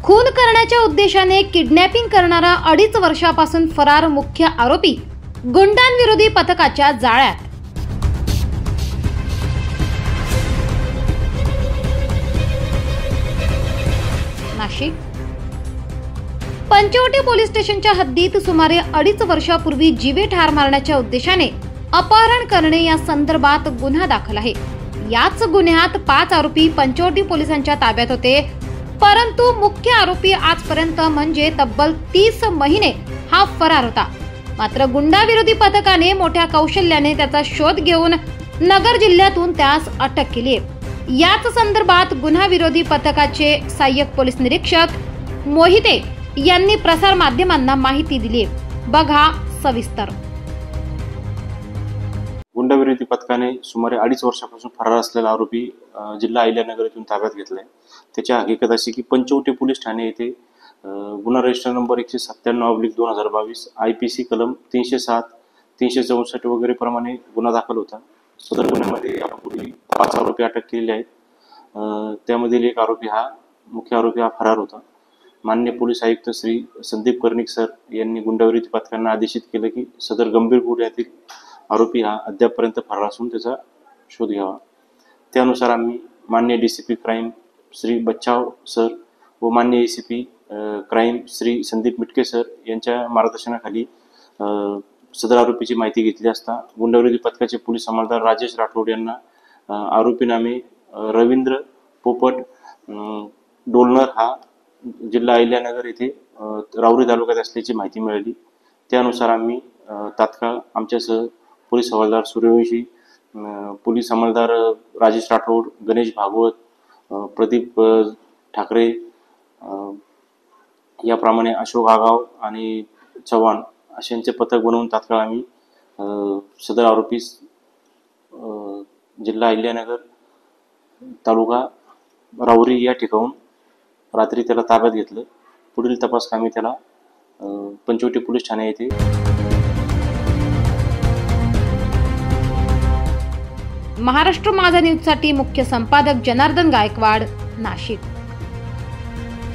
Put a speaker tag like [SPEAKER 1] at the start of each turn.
[SPEAKER 1] खून करण्याच्या उद्देशाने किडनॅपिंग करणारा 2.5 वर्षापासून फरार मुख्य आरोपी गुंडांविरोधी पथकाच्या जाळ्यात। नाशिक पंचवटी पोलीस स्टेशनच्या हद्दीत सुमारे 2.5 वर्षापूर्वी जीवे ठार मारण्याच्या उद्देशाने अपहरण करणे या संदर्भात गुन्हा दाखल आहे। याच गुन्ह्यात 5 आरोपी पंचवटी पोलिसांच्या ताब्यात होते, परंतु मुख्य आरोपी आजपर्यंत म्हणजे तब्बल 30 महिने हा फरार होता। मात्र गुंडाविरोधी पथकाने मोठ्या कौशल्याने त्याचा शोध घेऊन नगर जिल्ह्यातून त्यास अटक केली आहे। याच संदर्भात गुन्हा विरोधी पथकाचे सहाय्यक पोलीस निरीक्षक मोहिते यांनी प्रसार माध्यमांना माहिती दिली। बघा सविस्तर।
[SPEAKER 2] गुंडाविरोधी पथकाने सुमारे 2.5 वर्षापासून फरार असलेला आरोपी जिल्हा अहिल्यानगर येथून ताब्यात घेतलाय। त्याची हकीकत अशी की पंचवटी पोलीस ठाणे येथे गुन्हा रजिस्टर नंबर 197/2022 IPC कलम 307, 364 वगैरे प्रमाणे गुन्हा दाखल होता। सदर गुन्ह्यामध्ये यापूर्वी 5 आरोपी अटक केलेले आहेत। त्यामधील एक आरोपी हा मुख्य आरोपी हा फरार होता। माननीय पोलीस आयुक्त श्री संदीप कर्णिक सर यांनी गुंडाविरोधी पथकांना आदेशित केले की सदर गंभीर गुन्ह्यातील आरोपी हा अद्यापपर्यंत फरार असून त्याचा शोध घ्यावा। त्यानुसार आम्ही माननीय DCP क्राईम श्री बच्चाव सर व माननीय ACP crime Shri Sandeep Mitke sir यांच्या मार्गदर्शनाखाली सदर आरोपीची माहिती घेतली असता गुंडाविरोधी पथकाचे पोलीस अंमलदार राजेश राठोड यांना आरोपी नामे रवींद्र पोपट डोलनर हा जिल्हा अहिल्यानगर येथे राऊरी तालुक्यात असल्याची माहिती मिळाली। त्यानुसार आम्ही तात्काळ आमच्यासह पोलीस हवालदार सूर्यवंशी, पोलीस अंमलदार राजेश राठोड, गणेश भागवत, प्रदीप ठाकरे याप्रमाणे अशोक आगाव आणि चव्हाण अशांचे पथक बनवून तात्काळ आम्ही सदर आरोपीस जिल्हा अहिल्यानगर तालुका राऊरी या ठिकाणून रात्री त्याला ताब्यात घेतलं। पुढील तपास कामी त्याला पंचवटी पोलीस ठाणे येथे
[SPEAKER 1] महाराष्ट्र माझा न्यूज साठी मुख्य संपादक जनार्दन गायकवाड, नाशिक।